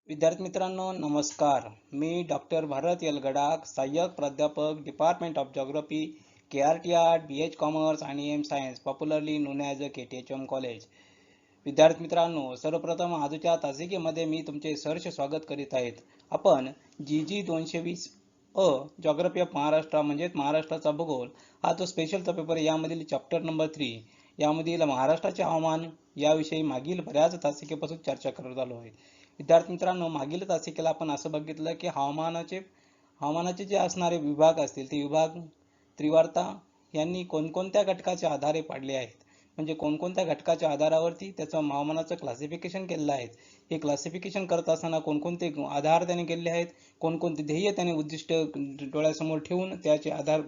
विद्यार्थी मित्रांनो नमस्कार. मी डॉक्टर भारत यलगडाख, सहाय्यक प्राध्यापक, department of geography, KRT BH commerce आणि M science, popularly known as a KTHM college. विद्यार्थी मित्रांनो, सर्वप्रथम आजच्या तासिकेमध्ये मी तुमचे सहर्ष स्वागत करीत आहेत. आपण GG 220 जिओग्राफी ऑफ महाराष्ट्र म्हणजेच महाराष्ट्राचा भूगोल हा तो स्पेशलचा पेपर, यामधील चॅप्टर नंबर 3 यामधील महाराष्ट्राचे हवामान याविषयी मागील बऱ्याच तासिकेपासून चर्चा करत आलो आहे. विद्यार्थी मित्रांनो, मागील तासिकेला आपण असं बघितलं की हवामानाचे जे असणारे विभाग असतील ते विभाग त्रिवार्ता यांनी कोणकोणत्या घटकाच्या आधारे पाडले आहेत, म्हणजे कोणकोणत्या घटकाच्या आधारावरती त्याचं हवामानाचं क्लासिफिकेशन केलेलं आहे. हे क्लासिफिकेशन करत असताना कोणकोणते आधार त्याने केले आहेत, कोणकोणते ध्येय त्याने उद्दिष्ट डोळ्यासमोर ठेवून त्याचे आधार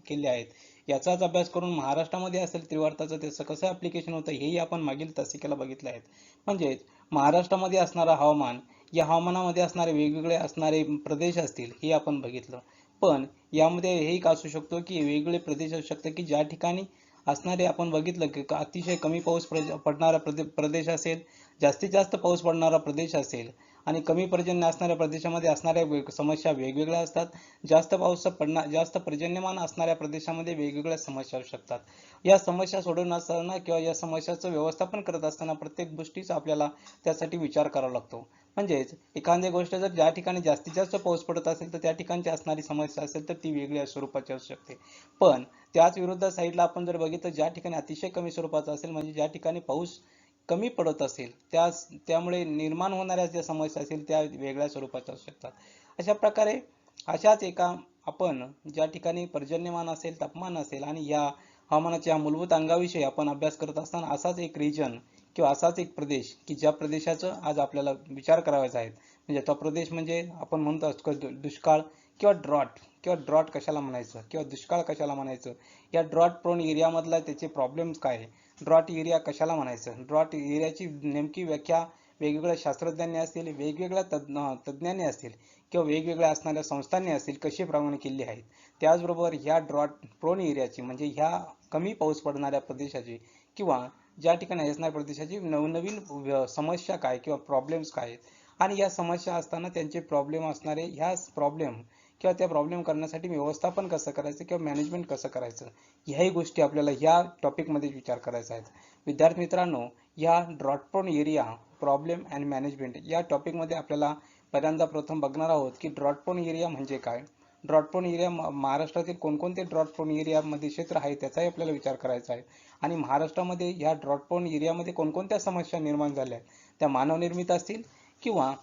केले आहेत, याचाच अभ्यास करून महाराष्ट्रामध्ये असेल त्रिवार्ताचं त्याचं कसं ॲप्लिकेशन होतं हेही आपण मागील तासिकेला बघितलं आहे. म्हणजेच महाराष्ट्रामध्ये असणारं हवामान, या हवामानामध्ये असणारे वेगवेगळे असणारे प्रदेश असतील हे आपण बघितलं. पण यामध्ये हेही असू शकतो की वेगवेगळे प्रदेश असू शकतात की ज्या ठिकाणी असणारे आपण बघितलं की अतिशय कमी पाऊस पडणारा प्रदेश असेल, जास्तीत जास्त पाऊस पडणारा प्रदेश असेल आणि कमी पर्जन्य असणाऱ्या प्रदेशामध्ये असणाऱ्या समस्या वेगवेगळ्या असतात. जास्त पर्जन्यमान असणाऱ्या प्रदेशामध्ये वेगवेगळ्या समस्या असू शकतात. या समस्या सोडवून असताना किंवा या समस्याचं व्यवस्थापन करत असताना प्रत्येक गोष्टीचा आपल्याला त्यासाठी विचार करावा लागतो. म्हणजेच एखादी गोष्ट जर ज्या ठिकाणी जास्तीत जास्त पाऊस पडत असेल तर त्या ठिकाणची असणारी समस्या असेल तर ती वेगळ्या स्वरूपाची असू शकते. पण त्याच विरुद्ध साईडला आपण जर बघितलं ज्या ठिकाणी अतिशय कमी स्वरूपाचा असेल, म्हणजे ज्या ठिकाणी पाऊस कमी पडत असेल त्यामुळे निर्माण होणाऱ्या ज्या समस्या असेल त्या वेगळ्या स्वरूपाच्या असू शकतात. अशा प्रकारे अशाच एका आपण ज्या ठिकाणी पर्जन्यमान असेल, तापमान असेल आणि या हवामानाच्या मूलभूत अंगाविषयी आपण अभ्यास करत असताना असाच एक रिजन किंवा असाच एक प्रदेश की ज्या प्रदेशाचं आज आपल्याला विचार करायचा आहे, म्हणजे तो प्रदेश म्हणजे आपण म्हणतो असतो दुष्काळ किंवा ड्रॉट कशाला म्हणायचं किंवा दुष्काळ कशाला म्हणायचं, या ड्रॉट प्रोन एरियामधला त्याचे प्रॉब्लेम्स काय, ड्रॉट एरिया कशाला म्हणायचं, ड्रॉट एरियाची नेमकी व्याख्या वेगवेगळ्या शास्त्रज्ञांनी असतील, वेगवेगळ्या तज्ज्ञांनी असतील किंवा वेगवेगळ्या असणाऱ्या संस्थांनी असतील कशी प्रमाणे केली आहेत. त्याचबरोबर ह्या ड्रॉट प्रोन एरियाची म्हणजे ह्या कमी पाऊस पडणाऱ्या प्रदेशाची किंवा ज्या ठिकाणी असणाऱ्या प्रदेशाची नवनवीन समस्या काय किंवा प्रॉब्लेम्स काय आहेत आणि या समस्या असताना त्यांचे प्रॉब्लेम असणारे ह्या प्रॉब्लेम किंवा त्या प्रॉब्लेम करण्यासाठी व्यवस्थापन कसं करायचं किंवा मॅनेजमेंट कसं करायचं, ह्याही गोष्टी आपल्याला ह्या टॉपिकमध्ये विचार करायचा आहे. विद्यार्थी मित्रांनो, या drought prone area problem and management या टॉपिकमध्ये आपल्याला पहिल्यांदा प्रथम बघणार आहोत की ड्रॉट प्रोन एरिया म्हणजे काय, ड्रॉट प्रोन एरिया महाराष्ट्रातील कोणकोणते ड्रॉट प्रोन एरियामध्ये क्षेत्र आहे त्याचाही आपल्याला विचार करायचा आहे आणि महाराष्ट्रामध्ये ह्या ड्रॉट प्रोन एरियामध्ये कोणकोणत्या समस्या निर्माण झाल्या आहेत त्या मानवनिर्मित असतील किंवा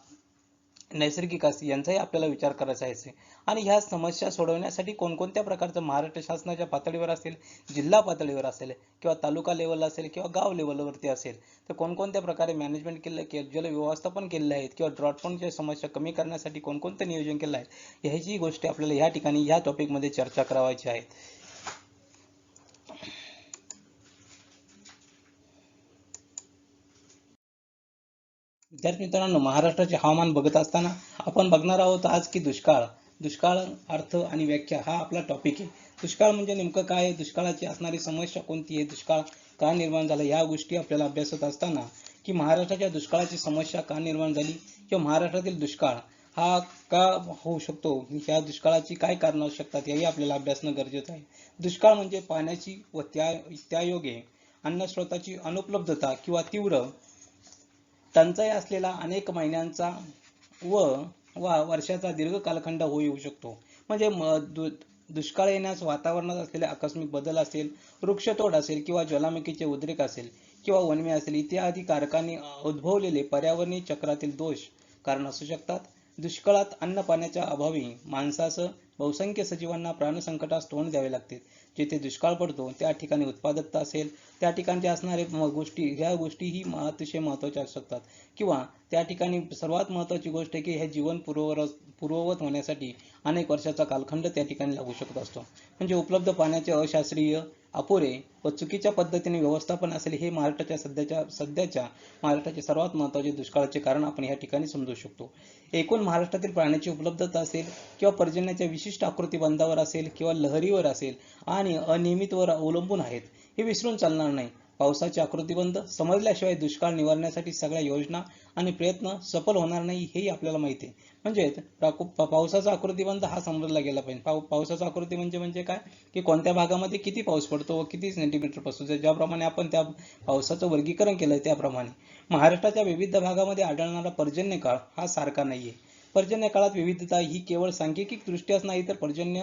नैसर्गिक असतील यांचाही आपल्याला विचार करायचा आहे. आणि ह्या समस्या सोडवण्यासाठी कोणकोणत्या प्रकारचं महाराष्ट्र शासनाच्या पातळीवर असेल, जिल्हा पातळीवर असेल किंवा तालुका लेवलला असेल किंवा गाव लेवलवरती असेल तर कोणकोणत्या प्रकारे मॅनेजमेंट केलं की जल व्यवस्थापन केलेलं आहे किंवा ड्रॉटपॉन्टच्या समस्या कमी करण्यासाठी कोणकोणतं नियोजन केलं आहे, ह्याची गोष्टी आपल्याला ह्या ठिकाणी ह्या टॉपिकमध्ये चर्चा करायची आहे. विद्यार्थी मित्रांनो, महाराष्ट्राचे हवामान बघत असताना आपण बघणार आहोत आज की दुष्काळ अर्थ आणि व्याख्या हा आपला टॉपिक आहे. दुष्काळ म्हणजे नेमकं काय आहे, दुष्काळाची असणारी समस्या कोणती आहे, दुष्काळ का निर्माण झाला, या गोष्टी आपल्याला अभ्यासत असताना की महाराष्ट्राच्या दुष्काळाची समस्या का निर्माण झाली किंवा महाराष्ट्रातील दुष्काळ हा का होऊ शकतो, या दुष्काळाची काय कारणं असू शकतात याही आपल्याला अभ्यासणं गरजेचं आहे. दुष्काळ म्हणजे पाण्याची व त्यायोगे अन्नस्रोताची अनुपलब्धता किंवा तीव्र टंचाई असलेला अनेक महिन्यांचा व वर्षाचा दीर्घ कालखंड येऊ शकतो. म्हणजे दुष्काळ येण्यास वातावरणात असलेले आकस्मिक बदल असेल, वृक्षतोड असेल किंवा ज्वालामुखीचे उद्रेक असेल किंवा वणवे असेल इत्यादी कारकांनी उद्भवलेले पर्यावरणीय चक्रातील दोष कारण असू शकतात. दुष्काळात अन्न पाण्याच्या अभावी माणसासह बहुसंख्य सजीवांना प्राणसंकटास तोंड द्यावे लागते. जिथे दुष्काळ पडतो त्या ठिकाणी उत्पादकता असेल, त्या ठिकाणचे असणारे ह्या गोष्टीही अतिशय महत्त्वाच्या असू शकतात किंवा त्या ठिकाणी सर्वात महत्त्वाची गोष्ट आहे की हे जीवन पूर्ववत होण्यासाठी अनेक वर्षाचा कालखंड त्या ठिकाणी लागू शकत असतो. म्हणजे उपलब्ध पाण्याचे अशास्त्रीय, अपुरे व चुकीच्या पद्धतीने व्यवस्थापन असेल हे महाराष्ट्राच्या सध्याच्या महाराष्ट्राचे सर्वात महत्त्वाचे दुष्काळाचे कारण आपण या ठिकाणी समजू शकतो. एकूण महाराष्ट्रातील पाण्याची उपलब्धता असेल किंवा पर्जन्याच्या विशिष्ट आकृतीबंधावर असेल किंवा लहरीवर असेल आणि अनियमितवर अवलंबून आहेत हे विसरून चालणार नाही. पावसाचे आकृतिबंध समजल्याशिवाय दुष्काळ निवारण्यासाठी सगळ्या योजना आणि प्रयत्न सफल होणार नाही हेही आपल्याला माहिती आहे. म्हणजे पावसाचा आकृतिबंध हा समजला गेला पाहिजे. पावसाचा आकृती म्हणजे काय की कोणत्या भागामध्ये किती पाऊस पडतो व किती सेंटीमीटर पडतो, ज्याप्रमाणे आपण त्या पावसाचं वर्गीकरण केलंय त्याप्रमाणे महाराष्ट्राच्या विविध भागामध्ये आढळणारा पर्जन्य काळ हा सारखा नाहीये. पर्जन्य काळात विविधता ही केवळ सांख्यिक दृष्ट्याच नाही तर पर्जन्य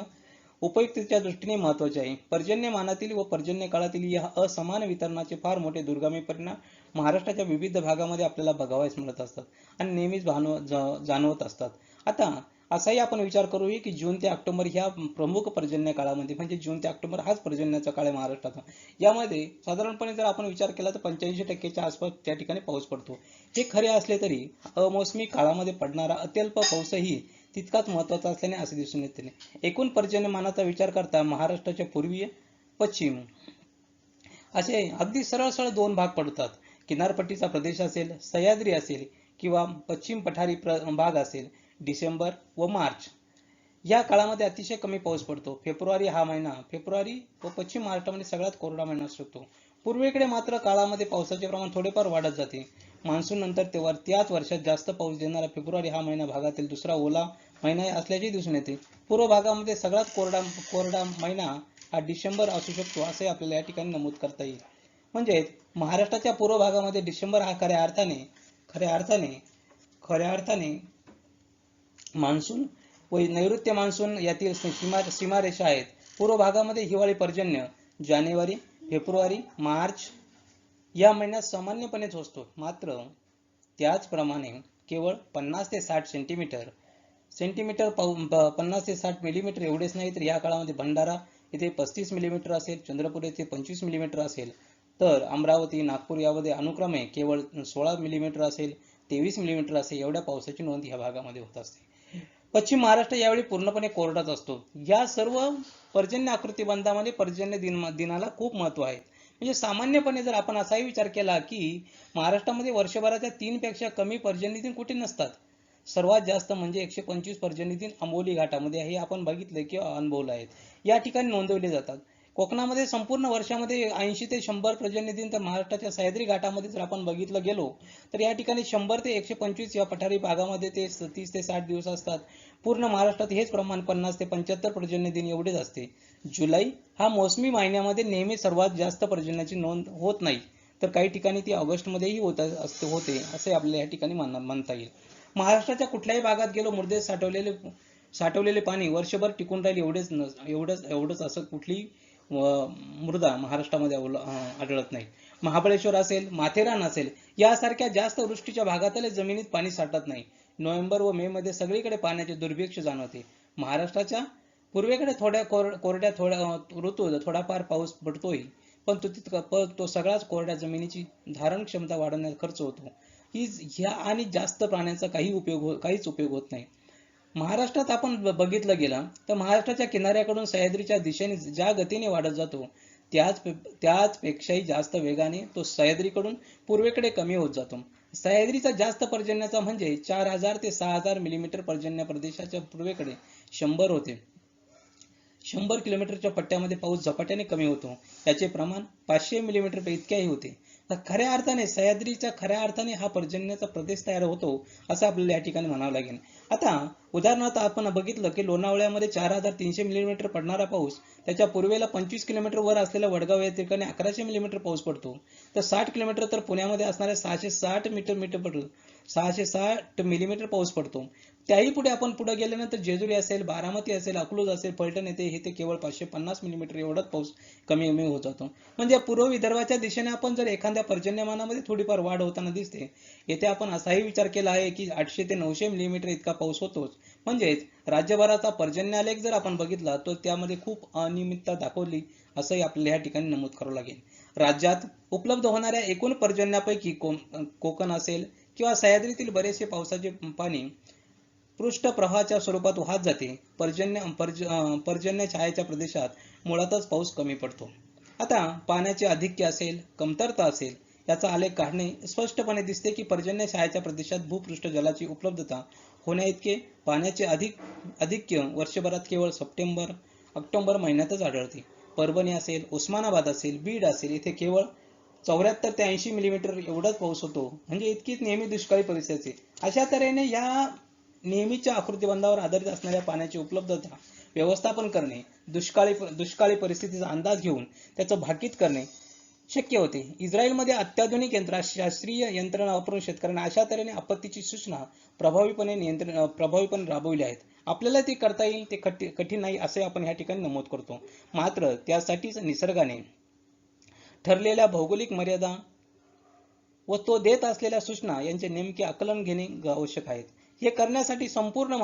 उपयुक्ततेच्या दृष्टीने महत्वाचे आहे. पर्जन्यमानातील व पर्जन्य काळातील या असमान वितरणाचे फार मोठे दूरगामी परिणाम महाराष्ट्राच्या विविध भागामध्ये आपल्याला बघावयास मिळत असतात आणि नेहमीच जाणवत असतात. आता असाही आपण विचार करूया की जून ते ऑक्टोबर ह्या प्रमुख पर्जन्य काळामध्ये, म्हणजे जून ते ऑक्टोबर हाच पर्जन्याचा काळ आहे महाराष्ट्राचा. यामध्ये साधारणपणे जर आपण विचार केला तर 85% आसपास त्या ठिकाणी पाऊस पडतो. हे खरे असले तरी अमोसमी काळामध्ये पडणारा अत्यल्प पाऊसही तितकाच महत्वाचा असल्याने असे दिसून येते. एकूण पर्जन्यमानाचा विचार करता महाराष्ट्राच्या पूर्वीय पश्चिम असे अगदी सरळ सरळ दोन भाग पडतात. किनारपट्टीचा प्रदेश असेल, सह्याद्री असेल किंवा पश्चिम पठारी भाग असेल. डिसेंबर व मार्च या काळामध्ये अतिशय कमी पाऊस पडतो. फेब्रुवारी व पश्चिम महाराष्ट्रामध्ये सगळ्यात कोरडा महिना असतो. पूर्वेकडे मात्र काळामध्ये पावसाचे प्रमाण थोडेफार वाढत जाते. मान्सून नंतर त्याच वर्षात जास्त पाऊस देणारा फेब्रुवारी हा महिना भागातील दुसरा ओला महिना असल्याचे दिसून येते. पूर्व भागामध्ये सगळ्यात कोरडा महिना हा डिसेंबर असू शकतो असे आपल्याला या ठिकाणी नमूद करता येईल. म्हणजे महाराष्ट्राच्या पूर्व भागामध्ये डिसेंबर हा खऱ्या अर्थाने मान्सून व नैऋत्य मान्सून यातील सीमारेषा आहेत. पूर्व भागामध्ये हिवाळी पर्जन्य जानेवारी, फेब्रुवारी, मार्च या महिन्यात सामान्यपणेच असतो. मात्र त्याचप्रमाणे केवळ 50 ते 60 सेंटीमीटर 50 ते 60 मिलीमीटर एवढेच नाही तर या काळामध्ये भंडारा येथे 35 मिलीमीटर असेल, चंद्रपूर येथे 25 मिलीमीटर असेल, तर अमरावती, नागपूर यामध्ये अनुक्रमे केवळ 16 मिलीमीटर असेल, 23 मिलीमीटर असेल एवढ्या पावसाची नोंद या भागामध्ये होत असते. पश्चिम महाराष्ट्र यावेळी पूर्णपणे कोरडाच असतो. या सर्व पर्जन्य आकृतिबंधामध्ये पर्जन्य दिनाला खूप महत्व आहे. म्हणजे सामान्यपणे जर आपण असाही विचार केला की महाराष्ट्रामध्ये वर्षभराच्या 3 पेक्षा कमी पर्जन्य दिन कुठे नसतात. सर्वात जास्त म्हणजे 125 पर्जन्य दिन आंबोली घाटामध्ये हे आपण बघितले किंवा अनुभवले आहेत. या ठिकाणी नोंदवले जातात. कोकणामध्ये संपूर्ण वर्षामध्ये 80 ते 100 पर्जन्य दिन, तर महाराष्ट्राच्या सह्याद्री घाटामध्ये जर आपण बघितलं गेलो तर या ठिकाणी 100 ते 125 या पठारी भागामध्ये ते 30 ते 60 दिवस असतात. पूर्ण महाराष्ट्रात हेच प्रमाण 50 ते 75 पर्जन्य दिन एवढेच असते. जुलै हा मोसमी महिन्यामध्ये नेहमी सर्वात जास्त पर्जन्याची नोंद होत नाही, तर काही ठिकाणी ती ऑगस्टमध्येही होते असे आपल्याला या ठिकाणी म्हणता येईल. महाराष्ट्राच्या कुठल्याही भागात गेलो मुर्दे साठवलेले पाणी वर्षभर टिकून राहील एवढंच असं कुठलीही मृदा महाराष्ट्रामध्ये आढळत नाही. महाबळेश्वर असेल, माथेरान असेल यासारख्या जास्त वृष्टीच्या भागातले जमिनीत पाणी साठत नाही. नोव्हेंबर व मे मध्ये सगळीकडे पाण्याचे दुर्भिक्ष जाणवते. महाराष्ट्राच्या पूर्वेकडे ऋतूत थोडाफार पाऊस पडतोय, पण तो सगळाच कोरड्या जमिनीची धारण क्षमता वाढवण्यात खर्च होतो. ह्या आणि जास्त पाण्याचा काहीच उपयोग होत नाही. महाराष्ट्रात आपण बघितलं गेलं तर महाराष्ट्राच्या किनाऱ्याकडून सह्याद्रीच्या दिशेने ज्या गतीने वाढत जातो त्याच पेक्षाही जास्त वेगाने तो सह्याद्रीकडून पूर्वेकडे कमी होत जातो. सह्याद्रीचा जास्त पर्जन्याचा म्हणजे 4000 ते 6000 मिलीमीटर पर्जन्य प्रदेशाच्या पूर्वेकडे 100 होते. 100 किलोमीटरच्या पट्ट्यामध्ये पाऊस झपाट्याने कमी होतो. याचे प्रमाण 500 मिलीमीटर इतक्याही होते. तर खऱ्या अर्थाने सह्याद्रीच्या हा पर्जन्याचा प्रदेश तयार होतो असं आपल्याला या ठिकाणी म्हणावं लागेल. आता उदाहरणार्थ आपण बघितलं की लोणावळ्यामध्ये 4300 मिलीमीटर पडणारा पाऊस त्याच्या पूर्वेला 25 किलोमीटर वर असलेल्या वडगाव या ठिकाणी 1100 मिलीमीटर पाऊस पडतो. तर 60 किलोमीटर तर पुण्यामध्ये असणाऱ्या 660 मिलीमीटर पाऊस पडतो. त्याही पुढे आपण गेल्यानंतर जेजुरी असेल, बारामती असेल, अकलूज असेल, फलटण येथे केवळ 550 मिलीमीटर एवढाच पाऊस कमी होत जातो. म्हणजे पूर्व विदर्भाच्या दिशेने आपण जर एखाद्या पर्जन्यमानामध्ये थोडीफार वाढ होताना दिसते. येथे आपण असाही विचार केला आहे की 800 ते 900 मिलीमीटर इतका पाऊस होतोच. म्हणजेच राज्यभराचा पर्जन्यालेख जर आपण बघितला तर त्यामध्ये खूप अनियमितता दाखवली असंही आपल्याला या ठिकाणी नमूद करावं लागेल. राज्यात उपलब्ध होणाऱ्या एकूण पर्जन्यापैकी कोकण असेल किंवा सह्याद्रीतील बरेचसे पावसाचे पाणी पृष्ठप्रवाहाच्या स्वरूपात वाहत जाते. पर्जन्य छायेच्या प्रदेशात मुळातच पाऊस कमी पडतो. आता पाण्याचे आधिक्य असेल, कमतरता असेल याचा आलेख काढणे स्पष्टपणे दिसते की पर्जन्य छायेच्या प्रदेशात भूपृष्ठ जलाची उपलब्धता होण्याइतके पाण्याचे आधिक्य वर्षभरात केवळ सप्टेंबर ऑक्टोबर महिन्यातच आढळते. परभणी असेल, उस्मानाबाद असेल, बीड असेल इथे केवळ 74 ते 80 मिलीमीटर एवढाच पाऊस होतो. म्हणजे इतकीच नेहमी दुष्काळी परिस्थिती. अशा तऱ्हेने या नेहमीच्या आकृतिबंधावर आधारित असणाऱ्या पाण्याची उपलब्धता व्यवस्थापन करणे, दुष्काळी परिस्थितीचा अंदाज घेऊन त्याचं भाकीत करणे शक्य होते. इस्रायलमध्ये अत्याधुनिक शास्त्रीय यंत्रणा वापरून शेतकऱ्यांना अशा तऱ्हेने आपत्तीची सूचना प्रभावीपणे राबविल्या आहेत. आपल्याला ते करता येईल ते कठीण नाही असे आपण या ठिकाणी नमूद करतो. मात्र त्यासाठीच निसर्गाने ठरलेल्या भौगोलिक मर्यादा व तो देत असलेल्या सूचना यांचे नेमके आकलन घेणे आवश्यक आहे. हे करण्यासाठी संपूर्ण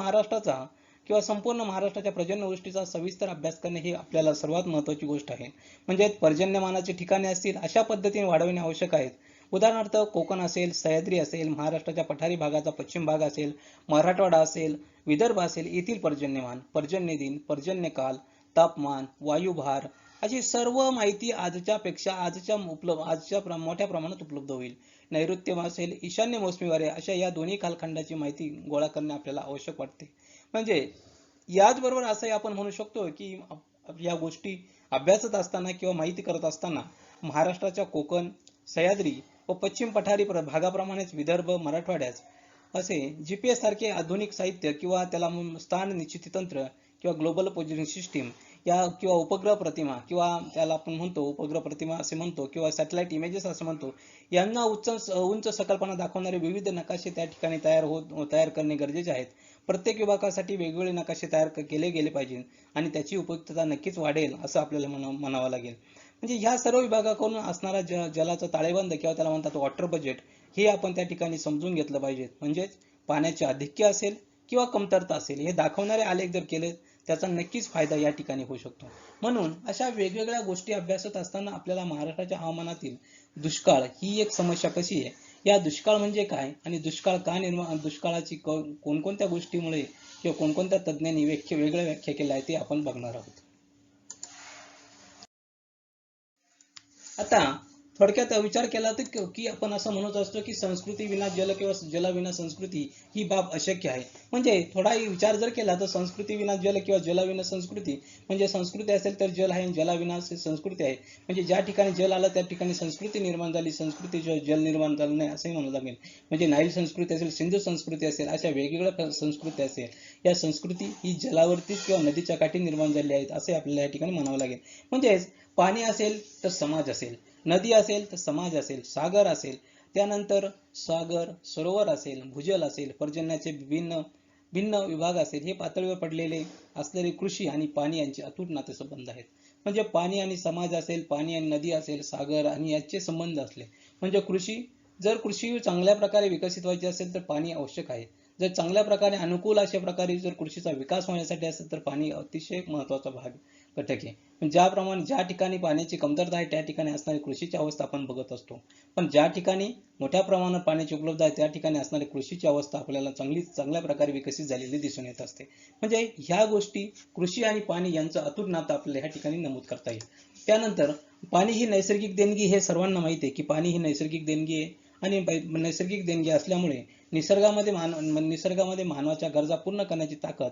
महाराष्ट्राच्या पर्जन्यवृष्टीचा सविस्तर अभ्यास करणे ही आपल्याला सर्वात महत्त्वाची गोष्ट आहे. म्हणजे पर्जन्यमानाची ठिकाणे असतील अशा पद्धतीने वाढविणे आवश्यक आहेत. उदाहरणार्थ कोकण असेल, सह्याद्री असेल, महाराष्ट्राच्या पठारी भागाचा पश्चिम भाग असेल, मराठवाडा असेल, विदर्भ असेल, येथील पर्जन्यमान, पर्जन्य दिन, पर्जन्यकाल, तापमान, वायुभार अशी सर्व माहिती आजच्या मोठ्या प्रमाणात उपलब्ध होईल. नैऋत्य असेल, ईशान्य मोसमी वारे अशा या दोन्ही कालखंडाची माहिती गोळा करणे आपल्याला आवश्यक वाटते. म्हणजे याचबरोबर असंही आपण म्हणू शकतो की या गोष्टी अभ्यासत असताना किंवा माहिती करत असताना महाराष्ट्राच्या कोकण, सह्याद्री व पश्चिम पठारी भागाप्रमाणेच विदर्भ, मराठवाड्यात असे GPS सारखे आधुनिक साहित्य किंवा त्याला स्थान निश्चिती तंत्र किंवा ग्लोबल पोझिशनिंग सिस्टीम या किंवा उपग्रह प्रतिमा किंवा त्याला आपण म्हणतो उपग्रह प्रतिमा असे म्हणतो किंवा सॅटेलाइट इमेजेस असं म्हणतो, यांना उंच संकल्पना दाखवणारे विविध नकाशे त्या ठिकाणी तयार करणे गरजेचे आहेत. प्रत्येक विभागासाठी वेगवेगळे नकाशे तयार केले गेले पाहिजे आणि त्याची उपयुक्तता नक्कीच वाढेल असं आपल्याला म्हणावं लागेल. म्हणजे ह्या सर्व विभागाकडून असणारा जलाचा ताळेबंद किंवा त्याला म्हणतात वॉटर बजेट हे आपण त्या ठिकाणी समजून घेतलं पाहिजे. म्हणजेच पाण्याचे आधिक्य असेल किंवा कमतरता असेल हे दाखवणारे आलेख जर केले त्याचा नक्कीच फायदा या ठिकाणी होऊ शकतो. म्हणून अशा वेगवेगळ्या गोष्टी अभ्यासत असताना आपल्याला महाराष्ट्राच्या हवामानातील दुष्काळ ही एक समस्या कशी आहे, या दुष्काळ म्हणजे काय आणि दुष्काळ का दुष्काळाची कोणकोणत्या गोष्टीमुळे किंवा कोणकोणत्या तज्ञांनी वेगळ्या व्याख्या केल्या आहे ते आपण बघणार आहोत. आता थोडक्यात विचार केला तर की आपण असं म्हणत असतो की संस्कृती विना जल किंवा जलाविना संस्कृती ही बाब अशक्य आहे. म्हणजे थोडा विचार जर केला तर संस्कृती विना जल किंवा जलाविना संस्कृती म्हणजे संस्कृती असेल तर जल आहे आणि जलाविना संस्कृती आहे. म्हणजे ज्या ठिकाणी जल आलं त्या ठिकाणी संस्कृती निर्माण झाली, संस्कृती जल निर्माण झालं नाही असंही म्हणावं लागेल. म्हणजे नाईल संस्कृती असेल, सिंधू संस्कृती असेल, अशा वेगवेगळ्या संस्कृती असेल, या संस्कृती ही जलावरती किंवा नदीच्या काठी निर्माण झाली आहेत असे आपल्याला या ठिकाणी म्हणावं लागेल. म्हणजेच पाणी असेल तर समाज असेल, नदी असेल तर समाज असेल, सागर असेल, त्यानंतर सरोवर असेल, भूजल असेल, पर्जन्याचे भिन्न विभाग असेल, हे पातळीवर पडलेले असलेले कृषी आणि पाणी यांचे अतूट नातेसंबंध आहेत. म्हणजे पाणी आणि समाज असेल, पाणी आणि नदी असेल, सागर आणि याचे संबंध असले म्हणजे जर कृषी चांगल्या प्रकारे विकसित व्हायची असेल तर पाणी आवश्यक आहे. जर चांगल्या प्रकारे अनुकूल अशा प्रकारे जर कृषीचा विकास होण्यासाठी असेल तर पाणी अतिशय महत्त्वाचा घटक आहे. ज्या ठिकाणी पाण्याची कमतरता आहे त्या ठिकाणी असणारी कृषीची अवस्था आपण बघत असतो. पण ज्या ठिकाणी मोठ्या प्रमाणात पाण्याची उपलब्धता आहे त्या ठिकाणी असणारी कृषीची अवस्था आपल्याला चांगल्या प्रकारे विकसित झालेली दिसून येत असते. म्हणजे ह्या गोष्टी कृषी आणि पाणी यांचं अतूट नातं आपल्याला ह्या ठिकाणी नमूद करता येईल. त्यानंतर पाणी ही नैसर्गिक देणगी हे सर्वांना माहिती आहे की पाणी ही नैसर्गिक देणगी आहे आणि नैसर्गिक देणगी असल्यामुळे निसर्गामध्ये मानवाच्या गरजा पूर्ण करण्याची ताकद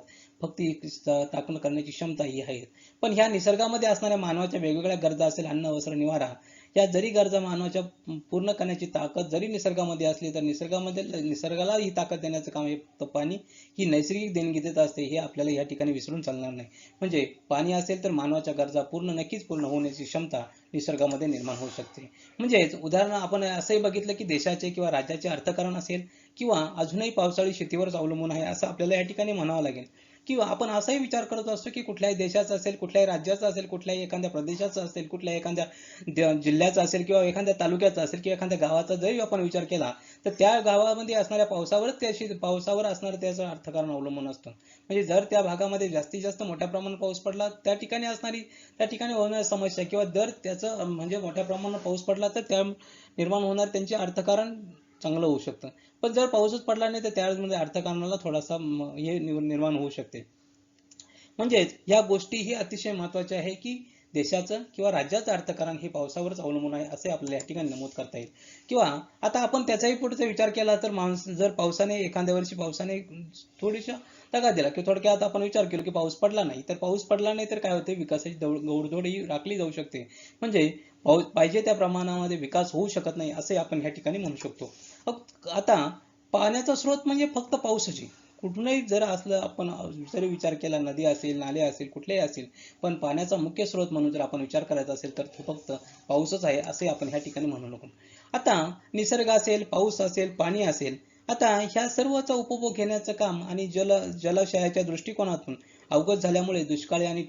करण्याची क्षमता ही आहे. पण ह्या निसर्गामध्ये असणाऱ्या मानवाच्या वेगवेगळ्या गरजा असेल, अन्न, वस्त्र, निवारा, या जरी गरजा मानवाच्या पूर्ण करण्याची ताकद जरी निसर्गामध्ये असली तर निसर्गाला ही ताकद देण्याचं काम हे पाणी ही नैसर्गिक देणगी देत असते, हे आपल्याला या ठिकाणी विसरून चालणार नाही. म्हणजे पाणी असेल तर मानवाच्या गरजा नक्कीच पूर्ण होण्याची क्षमता निसर्गामध्ये निर्माण होऊ शकते. म्हणजेच उदाहरण आपण असंही बघितलं की देशाचे किंवा राज्याचे अर्थकारण असेल किंवा अजूनही पावसाळी शेतीवरच अवलंबून आहे असं आपल्याला या ठिकाणी म्हणावं लागेल. किंवा आपण असाही विचार करत असतो की कुठल्याही देशाचा असेल, कुठल्याही राज्याचा असेल, कुठल्याही एखाद्या प्रदेशाचा असेल, कुठल्याही एखाद्या जिल्ह्याचा असेल किंवा एखाद्या तालुक्याचा असेल किंवा एखाद्या गावाचा जरी आपण विचार केला तर त्या गावामध्ये असणाऱ्या पावसावर असणारं त्याचं अर्थकारण अवलंबून असतं. म्हणजे जर त्या भागामध्ये जास्तीत जास्त मोठ्या प्रमाणात पाऊस पडला त्या ठिकाणी होणाऱ्या समस्या किंवा जर त्याचं म्हणजे मोठ्या प्रमाणात पाऊस पडला तर त्या निर्माण होणार त्यांचे अर्थकारण चांगलं होऊ शकतं. पण जर पाऊसच पडला नाही तर त्यावेळेस अर्थकारणाला थोडासा हे निर्माण होऊ शकते. म्हणजेच या गोष्टी ही अतिशय महत्त्वाच्या आहे की देशाचं किंवा राज्याचं अर्थकारण हे पावसावरच अवलंबून आहे असे आपल्याला या ठिकाणी नमूद करता येईल. किंवा आता आपण त्याचाही पुढचा विचार केला तर जर एखाद्या वर्षी पावसाने थोडीशा दगा दिला की थोडक्यात आपण विचार केला की पाऊस पडला नाही तर काय होते, विकासाची घोडदौड ही राखली जाऊ शकते. म्हणजे पाऊस पाहिजे त्या प्रमाणामध्ये विकास होऊ शकत नाही असे आपण ह्या ठिकाणी म्हणू शकतो. आता पाण्याचा स्रोत म्हणजे फक्त पाऊसच आहे. कुठूनही जर असलं आपण जरी विचार केला, नदी असेल, नाले असेल, कुठलेही असेल, पण पाण्याचा मुख्य स्रोत म्हणून जर आपण विचार करायचा असेल तर तो फक्त पाऊसच आहे असे आपण ह्या ठिकाणी म्हणू नको. आता निसर्ग असेल, पाऊस असेल, पाणी असेल, आता ह्या सर्वचा उपभोग घेण्याचं काम आणि जलाशयाच्या दृष्टिकोनातून अवगत झाल्यामुळे दुष्काळी आणि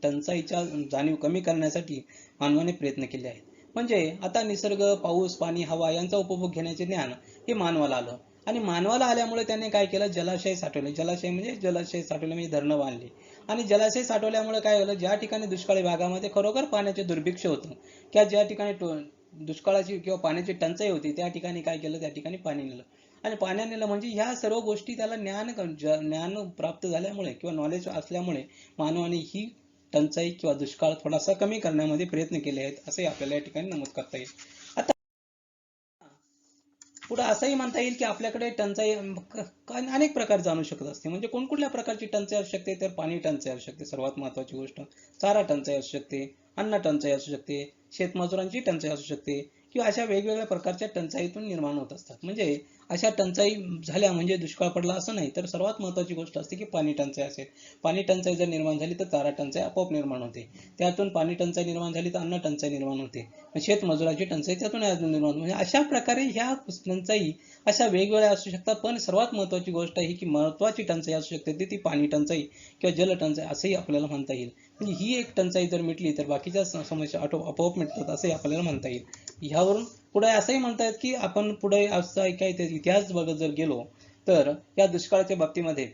टंचाईच्या जाणीव कमी करण्यासाठी मानवाने प्रयत्न केले आहेत. म्हणजे आता निसर्ग, पाऊस, पाणी, हवा यांचा उपभोग घेण्याचे ज्ञान हे मानवाला आलं आणि मानवाला आल्यामुळे त्याने काय केलं, जलाशय साठवले. जलाशय साठवले म्हणजे धरणं बांधली आणि जलाशय साठवल्यामुळे काय झालं, ज्या ठिकाणी दुष्काळी भागामध्ये खरोखर पाण्याचे दुर्भिक्ष होतं किंवा ज्या ठिकाणी दुष्काळाची किंवा पाण्याची टंचाई होती त्या ठिकाणी काय केलं, त्या ठिकाणी पाणी नेलं आणि पाण्याने नेलं म्हणजे ह्या सर्व गोष्टी त्याला ज्ञान प्राप्त झाल्यामुळे किंवा नॉलेज असल्यामुळे मानवाने ही टंचाई किंवा दुष्काळ थोडासा कमी करण्यामध्ये प्रयत्न केले आहेत असे आपल्याला या ठिकाणी नमूद करता येईल. आता पुढे असंही म्हणता येईल की आपल्याकडे टंचाई अनेक प्रकार जाणू शकत असते. म्हणजे कोणकुठल्या प्रकारची टंचाई असू शकते, तर पाणी टंचाई असू शकते सर्वात महत्वाची गोष्ट, चारा टंचाई असू शकते, अन्न टंचाई असू शकते, शेतमजुरांची टंचाई असू शकते किंवा अशा वेगवेगळ्या प्रकारच्या टंचाईतून निर्माण होत असतात. म्हणजे अशा टंचाई झाल्या म्हणजे दुष्काळ पडला असं नाही, तर सर्वात महत्वाची गोष्ट असते की पाणी टंचाई असेल. पाणी टंचाई जर निर्माण झाली तर चारा टंचाई आपोआप निर्माण होते. त्यातून पाणी टंचाई निर्माण झाली तर अन्न टंचाई निर्माण होते. शेतमजुराची टंचाई त्यातून निर्माण होते. म्हणजे अशा प्रकारे ह्या टंचाई अशा वेगवेगळ्या असू शकतात. पण सर्वात महत्वाची गोष्ट आहे की महत्वाची टंचाई असू शकते ती पाणी टंचाई किंवा जल टंचाई असंही आपल्याला म्हणता येईल. म्हणजे ही एक टंचाई जर मिटली तर बाकीच्या समस्या आपोआप मिटतात असंही आपल्याला म्हणता येईल. ह्यावरून पुढे असंही म्हणतायत की आपण पुढे असं काय इतिहास बघत जर गेलो तर या दुष्काळाच्या बाबतीमध्ये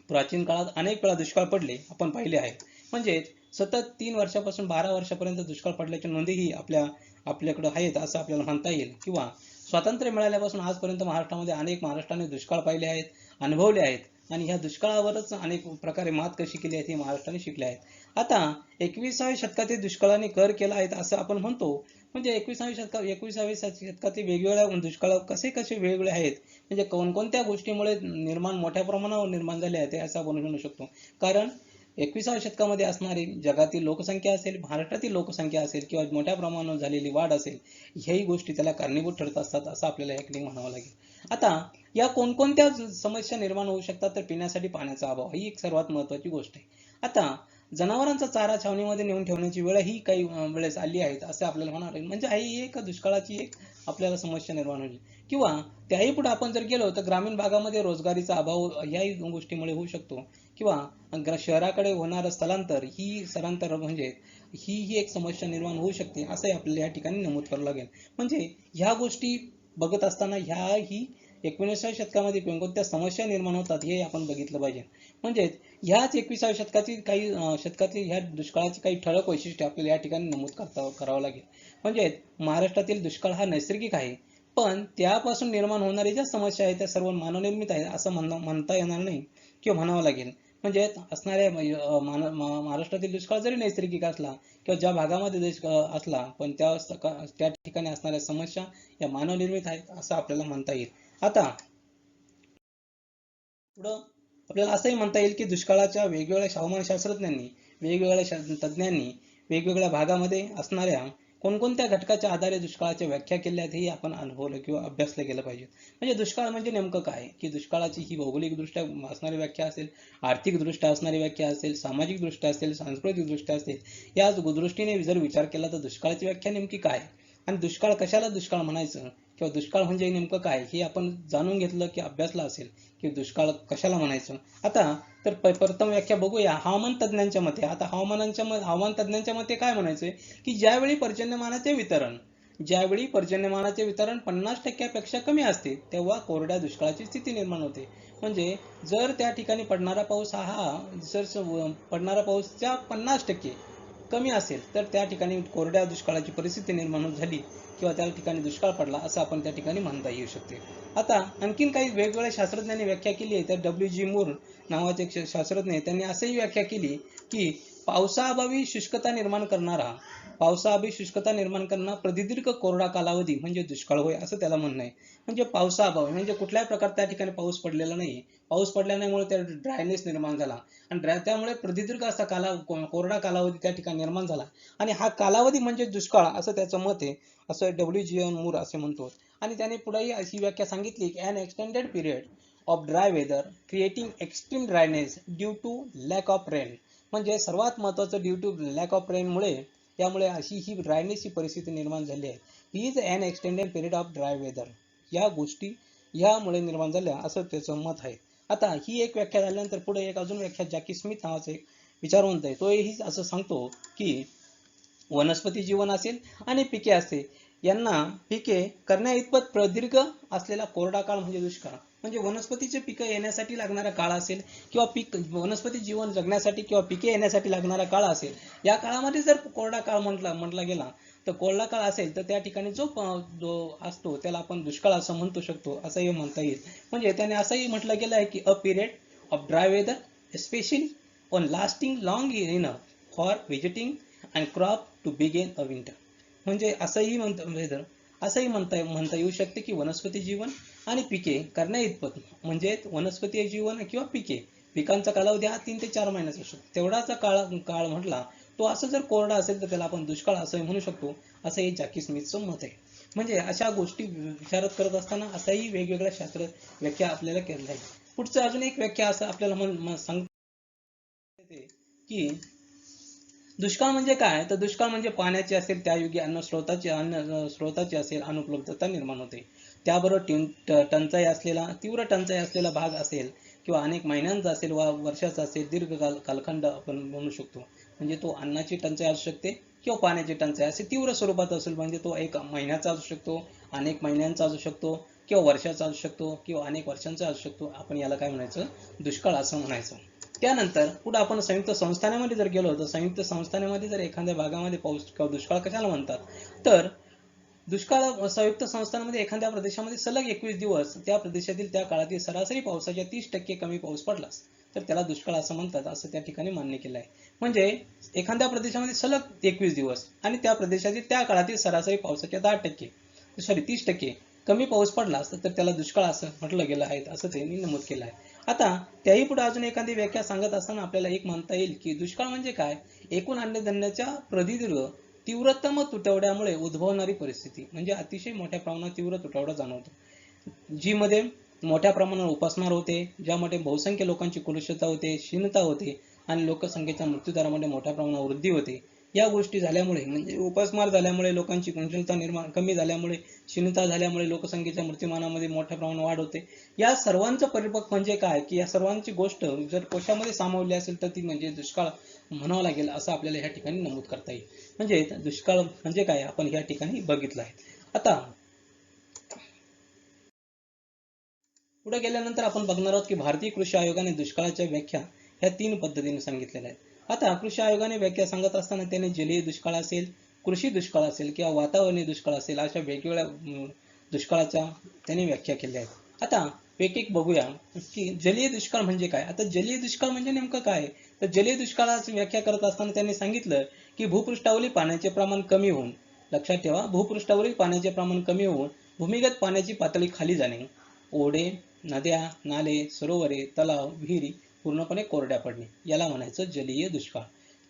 प्राचीन काळात अनेक वेळा दुष्काळ पडले आपण पाहिले आहे. म्हणजे सतत 3 वर्षापासून 12 वर्षापर्यंत दुष्काळ पडल्याच्या नोंदीही आपल्याकडे आहेत असं आपल्याला म्हणता येईल. किंवा स्वातंत्र्य मिळाल्यापासून आजपर्यंत महाराष्ट्रामध्ये अनेक महाराष्ट्राने दुष्काळ पाहिले आहेत, अनुभवले आहेत आणि ह्या दुष्काळावरच अनेक प्रकारे मात कशी केली आहे हे महाराष्ट्राने शिकले आहेत. आता 21व्या शतकातील दुष्काळाने कर केला आहे असं आपण म्हणतो. म्हणजे 21व्या शतकातील वेगवेगळ्या दुष्काळ कसे कसे वेगवेगळे आहेत, म्हणजे कोणकोणत्या गोष्टीमुळे मोठ्या प्रमाणावर निर्माण झाले आहे ते असं आपण म्हणू शकतो. कारण 21व्या शतकामध्ये असणारी जगातील लोकसंख्या असेल, महाराष्ट्रातील लोकसंख्या असेल किंवा मोठ्या प्रमाणावर झालेली वाढ असेल, ह्याही गोष्टी त्याला कारणीभूत ठरत असतात असं आपल्याला या ठिकाणी म्हणावं लागेल. आता या कोणकोणत्या समस्या निर्माण होऊ शकतात, तर पिण्यासाठी पाण्याचा अभाव ही एक सर्वात महत्वाची गोष्ट आहे. आता जनावरांचा चारा छावणीमध्ये नेऊन ठेवण्याची वेळ ही काही वेळेस आली आहे असं आपल्याला होणार आहे. म्हणजे ही एक दुष्काळाची एक आपल्याला समस्या निर्माण होईल. किंवा त्याही पुढे आपण जर गेलो तर ग्रामीण भागामध्ये रोजगारीचा अभाव याही दोन गोष्टीमुळे होऊ शकतो. किंवा शहराकडे होणारं स्थलांतर म्हणजे ही एक समस्या निर्माण होऊ शकते असंही आपल्याला या ठिकाणी नमूद करावं लागेल. म्हणजे ह्या गोष्टी बघत असताना ही 19व्या शतकामध्ये कोणकोणत्या समस्या निर्माण होतात हे आपण बघितलं पाहिजे. म्हणजे ह्याच 21व्या शतकातील ह्या दुष्काळाची काही ठळक वैशिष्ट्ये आपल्याला या ठिकाणी नमूद करावं लागेल. म्हणजे महाराष्ट्रातील दुष्काळ हा नैसर्गिक आहे, पण त्यापासून निर्माण होणाऱ्या ज्या समस्या आहेत त्या सर्व मानवनिर्मित आहेत असं म्हणता येणार नाही किंवा म्हणावं लागेल. म्हणजे असणाऱ्या महाराष्ट्रातील दुष्काळ जरी नैसर्गिक असला किंवा ज्या भागामध्ये असला, पण त्या ठिकाणी असणाऱ्या समस्या या मानवनिर्मित आहेत असं आपल्याला म्हणता येईल. आता पुढं आपल्याला असंही म्हणता येईल की दुष्काळाच्या वेगवेगळ्या हवामानशास्त्रज्ञांनी, तज्ज्ञांनी वेगवेगळ्या भागामध्ये असणाऱ्या कोणकोणत्या घटकाच्या आधारे दुष्काळाच्या व्याख्या केल्या आहेत हे आपण अनुभवलं किंवा अभ्यासलं गेलं पाहिजे. म्हणजे दुष्काळ म्हणजे नेमकं काय, की दुष्काळाची ही भौगोलिकदृष्ट्या असणारी व्याख्या असेल, आर्थिकदृष्ट्या असणारी व्याख्या असेल, सामाजिकदृष्ट्या असेल, सांस्कृतिकदृष्ट्या असेल, या दृष्टीने जर विचार केला तर दुष्काळाची व्याख्या नेमकी काय आणि दुष्काळ कशाला दुष्काळ म्हणायचं किंवा दुष्काळ म्हणजे नेमकं काय हे आपण जाणून घेतलं की अभ्यासलं असेल की दुष्काळ कशाला म्हणायचं. आता तर प्रथम व्याख्या बघूया हवामान तज्ञांच्या मते. आता हवामान तज्ञांच्या मते काय म्हणायचंय की ज्यावेळी पर्जन्यमानाचे वितरण 50% कमी असते तेव्हा कोरड्या दुष्काळाची स्थिती निर्माण होते. म्हणजे जर त्या ठिकाणी पडणारा पाऊस पडणारा पाऊसच्या 50% कमी असेल तर त्या ठिकाणी कोरड्या दुष्काळाची परिस्थिती निर्माण झाली किंवा त्या ठिकाणी दुष्काळ पडला असं आपण त्या ठिकाणी म्हणता येऊ शकते. आता आणखीन काही वेगवेगळ्या शास्त्रज्ञांनी व्याख्या केली आहे. तर W.G. मूर नावाचे एक शास्त्रज्ञ त्यांनी असेही व्याख्या केली की पावसाअभावी शुष्कता निर्माण करणारा पावसाअभावी शुष्कता निर्माण करणं प्रदीर्घ कोरडा कालावधी म्हणजे दुष्काळ होय असं त्याला म्हणणं आहे. म्हणजे पावसाअभावी म्हणजे कुठल्याही प्रकारे त्या ठिकाणी पाऊस पडलेला नाही. पाऊस पडल्यामुळे त्या ड्रायनेस निर्माण झाला आणि त्यामुळे प्रदीर्घ असा कोरडा कालावधी त्या ठिकाणी निर्माण झाला आणि हा कालावधी म्हणजे दुष्काळ असं त्याचं मत आहे, असं WGN मूर असे म्हणतो. आणि त्याने पुढेही अशी व्याख्या सांगितली की an extended period of dry weather creating extreme dryness due to lack of rain. म्हणजे सर्वात महत्त्वाचं due to lack of rain मुळे त्यामुळे अशी ही ड्रायनेसची परिस्थिती निर्माण झाली आहे. ही is an extended period of dry weather. या गोष्टी यामुळे निर्माण झाल्या असं त्याचं मत आहे. आता ही एक व्याख्या झाल्यानंतर पुढे एक अजून व्याख्या जॅकी स्मिथ नावाचे विचारवंत आहे, तोही असं सांगतो की वनस्पती जीवन असेल आणि पिके असते यांना पिके करण्या इतपत प्रदीर्घ असलेला कोरडा काळ म्हणजे दुष्काळ. म्हणजे वनस्पतीचे पिकं येण्यासाठी लागणारा काळ असेल किंवा वनस्पती जीवन जगण्यासाठी किंवा पिके येण्यासाठी लागणारा काळ असेल, या काळामध्ये जर कोरडा काळ म्हटला गेला तर कोरडा काळ असेल तर त्या ठिकाणी जो असतो त्याला आपण दुष्काळ असं म्हणू शकतो असंही म्हणता येईल. म्हणजे त्याने असंही म्हटलं गेलं आहे की a period of dry weather especially on lasting long enough for vegetating and crop to begin a winter. म्हणजे असंही म्हणता येऊ शकते की वनस्पती जीवन आणि पिके करण्या इतपत म्हणजे वनस्पती जीवन किंवा पिकांचा कालावधी हा 3 ते 4 महिन्याचा असतो. तेवढाचा काळ म्हटला तो असं जर कोरडा असेल तर त्याला आपण दुष्काळ असंही म्हणू शकतो, असं हे जॅकी स्मिथचं मत आहे. म्हणजे अशा गोष्टी विचारत करत असताना असाही वेगवेगळ्या शास्त्र व्याख्या आपल्याला केल्या आहे. पुढचं अजून एक व्याख्या असं आपल्याला सांगते की दुष्काळ म्हणजे काय, तर दुष्काळ म्हणजे पाण्याची असेल त्यायोगी अन्न स्रोताची असेल अनुपलब्धता निर्माण होते. त्याबरोबर टंचाई असलेला तीव्र टंचाई असलेला भाग असेल किंवा अनेक महिन्यांचा असेल वा वर्षाचा असेल दीर्घ कालखंड आपण म्हणू शकतो. म्हणजे तो अन्नाची टंचाई असू शकते किंवा पाण्याची टंचाई असे तीव्र स्वरूपात असेल म्हणजे तो 1 महिन्याचा असू शकतो, अनेक महिन्यांचा असू शकतो किंवा वर्षाचा असू शकतो किंवा अनेक वर्षांचा असू शकतो. आपण याला काय म्हणायचं, दुष्काळ असं म्हणायचं. त्यानंतर पुढे आपण संयुक्त संस्थानामध्ये जर गेलो तर संयुक्त संस्थानामध्ये जर एखाद्या भागामध्ये पाऊस किंवा दुष्काळ कशाला म्हणतात, तर दुष्काळ संयुक्त संस्थानामध्ये एखाद्या प्रदेशामध्ये सलग 21 दिवस त्या प्रदेशातील त्या काळातील सरासरी पावसाच्या 30% कमी पाऊस पडलास तर त्याला दुष्काळ असं म्हणतात, असं त्या ठिकाणी मान्य केलं आहे. म्हणजे एखाद्या प्रदेशामध्ये सलग 21 दिवस आणि त्या प्रदेशातील त्या काळातील सरासरी पावसाच्या 30% कमी पाऊस पडला तर त्याला दुष्काळ असं म्हटलं गेलं आहे, असं त्यांनी नमूद केलं आहे. आता त्याही पुढे अजून एखादी व्याख्या सांगत असताना आपल्याला एक म्हणता येईल की दुष्काळ म्हणजे काय, एकूण अन्नधान्याच्या प्रदीर्घ तीव्रतम तुटवड्यामुळे उद्भवणारी परिस्थिती. म्हणजे अतिशय मोठ्या प्रमाणात तीव्र तुटवडा जाणवतो, जी मध्ये मोठ्या प्रमाणावर उपासमार होते, ज्यामध्ये बहुसंख्य लोकांची कुलुषता होते, क्षीणता होते आणि लोकसंख्येच्या मृत्यूदरामध्ये मोठ्या प्रमाणावर वृद्धी होते. या गोष्टी झाल्यामुळे म्हणजे उपासमार झाल्यामुळे लोकांची कुशलता कमी झाल्यामुळे, क्षीणता झाल्यामुळे लोकसंख्येच्या मृत्यूमानामध्ये मोठ्या प्रमाणात वाढ होते. या सर्वांचं परिपक्व म्हणजे काय की या सर्वांची गोष्ट जर कोशामध्ये सामावली असेल तर ती म्हणजे दुष्काळ म्हणावं लागेल, असं आपल्याला ह्या ठिकाणी नमूद करता येईल. म्हणजे दुष्काळ म्हणजे काय आपण ह्या ठिकाणी बघितलं आहे. आता पुढे गेल्यानंतर आपण बघणार आहोत की भारतीय कृषी आयोगाने दुष्काळाच्या व्याख्या ह्या 3 पद्धतीने सांगितलेल्या आहेत. आता कृषी आयोगाने व्याख्या सांगत असताना त्याने जलीय दुष्काळ असेल, कृषी दुष्काळ असेल किंवा वातावरणीय दुष्काळ असेल अशा वेगवेगळ्या दुष्काळाच्या त्याने व्याख्या केल्या आहेत. आता एक बघूया की जलीय दुष्काळ म्हणजे काय. आता जलीय दुष्काळ म्हणजे नेमकं काय, तर जलीय दुष्काळाची व्याख्या करत असताना त्यांनी सांगितलं की भूपृष्ठावरील पाण्याचे प्रमाण कमी होऊन, लक्षात ठेवा भूपृष्ठावरील पाण्याचे प्रमाण कमी होऊन भूमिगत पाण्याची पातळी खाली जाणे, ओढे, नद्या, नाले, सरोवरे, तलाव, विहिरी पूर्णपणे कोरड्या पडणे, याला म्हणायचं जलीय दुष्काळ.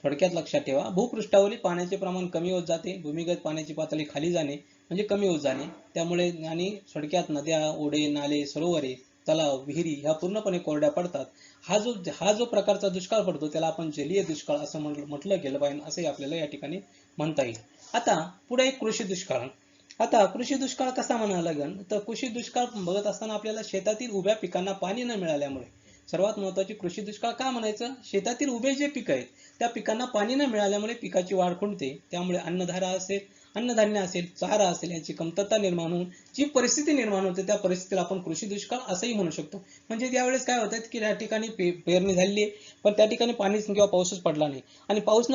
थोडक्यात लक्षात ठेवा भूपृष्ठावरील पाण्याचे प्रमाण कमी होत जाते, भूमिगत पाण्याची पातळी खाली जाणे म्हणजे कमी होत जाणे, त्यामुळे आणि थोडक्यात नद्या, ओढे, नाले, सरोवरे, तलाव, विहिरी ह्या पूर्णपणे कोरड्या पडतात. हा जो प्रकारचा दुष्काळ पडतो त्याला आपण जलीय दुष्काळ असं म्हटलं गेलं पाहिजे, असंही आपल्याला या ठिकाणी म्हणता येईल. आता पुढे एक कृषी दुष्काळ. आता कृषी दुष्काळ कसा म्हणावा लागेल, तर कृषी दुष्काळ बघत असताना आपल्याला शेतातील उभ्या पिकांना पाणी न मिळाल्यामुळे, सर्वात महत्त्वाची कृषी दुष्काळ का म्हणायचं, शेतातील उभे जे पीक आहेत त्या पिकांना पाणी न मिळाल्यामुळे पिकाची वाढ खुंटते, त्यामुळे अन्नधान्य असेल, चारा असेल याची कमतरता निर्माण होऊन जी परिस्थिती निर्माण होते त्या परिस्थितीला आपण कृषी दुष्काळ असंही म्हणू शकतो. म्हणजे त्यावेळेस काय होतं की त्या ठिकाणी पेरणी झाली आहे पण त्या ठिकाणी पाणी किंवा पाऊसच पडला नाही आणि पाऊस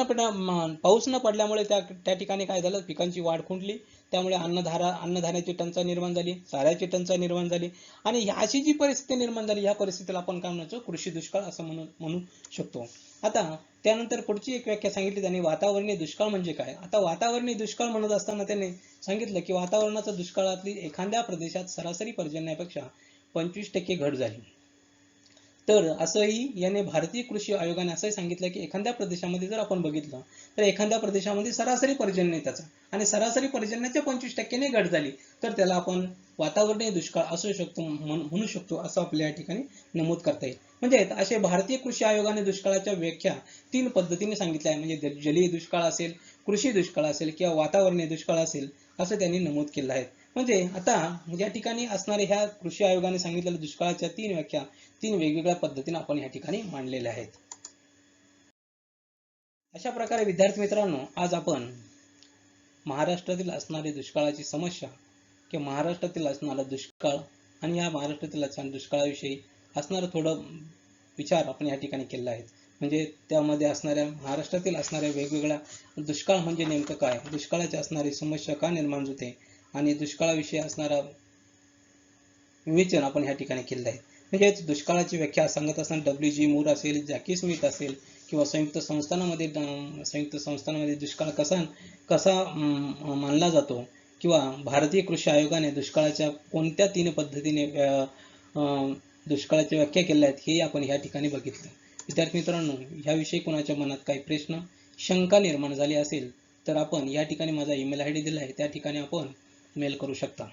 न पडल्यामुळे त्या ठिकाणी काय झालं, पिकांची वाढ खुंटली, त्यामुळे अन्नधान्याची टंचाई निर्माण झाली, चाऱ्याची टंचाई निर्माण झाली आणि अशी जी परिस्थिती निर्माण झाली, ह्या परिस्थितीला आपण काय म्हणतो, कृषी दुष्काळ असं म्हणू शकतो. आता त्यानंतर पुढची एक व्याख्या सांगितली त्यांनी, वातावरणीय दुष्काळ म्हणजे काय. आता वातावरणीय दुष्काळ म्हणत असताना त्यांनी सांगितलं की वातावरणाचा दुष्काळातली एखाद्या प्रदेशात सरासरी पर्जन्यापेक्षा 25% घट झाली. तर असंही याने भारतीय कृषी आयोगाने असंही सांगितलं की एखाद्या प्रदेशामध्ये जर आपण बघितलं तर एखाद्या प्रदेशामध्ये सरासरी पर्जन्य त्याचा आणि सरासरी पर्जन्याच्या 25%ने घट झाली तर त्याला आपण वातावरणीय दुष्काळ असू शकतो म्हणू शकतो असं आपल्या या ठिकाणी नमूद करता येईल. म्हणजे असे भारतीय कृषी आयोगाने दुष्काळाच्या व्याख्या 3 पद्धतीने सांगितल्या आहे. म्हणजे जलीय दुष्काळ असेल, कृषी दुष्काळ असेल किंवा वातावरणीय दुष्काळ असेल असं त्यांनी नमूद केलं आहे. म्हणजे आता या ठिकाणी असणाऱ्या ह्या कृषी आयोगाने सांगितलेल्या दुष्काळाच्या 3 व्याख्या 3 वेगवेगळ्या पद्धतीने आपण या ठिकाणी मांडलेल्या आहेत. अशा प्रकारे विद्यार्थी मित्रांनो, आज आपण महाराष्ट्रातील असणारी दुष्काळाची समस्या किंवा महाराष्ट्रातील असणारा दुष्काळ आणि या महाराष्ट्रातील असणाऱ्या दुष्काळाविषयी असणारं थोडं विचार आपण या ठिकाणी केला आहे. म्हणजे त्यामध्ये असणाऱ्या महाराष्ट्रातील असणाऱ्या वेगवेगळ्या दुष्काळ म्हणजे नेमकं काय, दुष्काळाची असणारी समस्या का निर्माण होते आणि दुष्काळाविषयी असणारा विवेचन आपण ह्या ठिकाणी केलं आहे. म्हणजे दुष्काळाची व्याख्या सांगत असताना WG मूर असेल, जॅकी स्मिथ असेल किंवा संयुक्त संस्थानामध्ये दुष्काळ कसा मानला जातो किंवा भारतीय कृषी आयोगाने दुष्काळाच्या कोणत्या 3 पद्धतीने दुष्काळाच्या व्याख्या केल्या आहेत हे आपण ह्या ठिकाणी बघितलं. विद्यार्थी मित्रांनो, ह्याविषयी कोणाच्या मनात काही प्रश्न, शंका निर्माण झाली असेल तर आपण या ठिकाणी माझा ईमेल ID दिला आहे, त्या ठिकाणी आपण मेल करू शकता.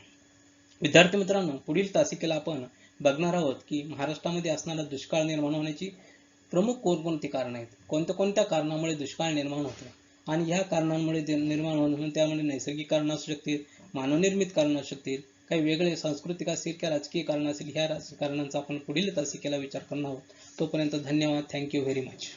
विद्यार्थी मित्रांनो, पुढील तासिकेला आपण बघणार आहोत की महाराष्ट्रामध्ये असणारा दुष्काळ निर्माण होण्याची प्रमुख कोणकोणती कारण आहेत, कोणत्या कारणामुळे दुष्काळ निर्माण होतो आणि ह्या कारणांमुळे निर्माण होऊन त्यामुळे नैसर्गिक कारण असू शकतील, मानवनिर्मित कारण असू शकतील, काही वेगळे सांस्कृतिक असतील किंवा राजकीय कारण असेल. ह्या कारणांचा आपण पुढील तासिकेला विचार करणार आहोत. तोपर्यंत धन्यवाद. Thank you very much.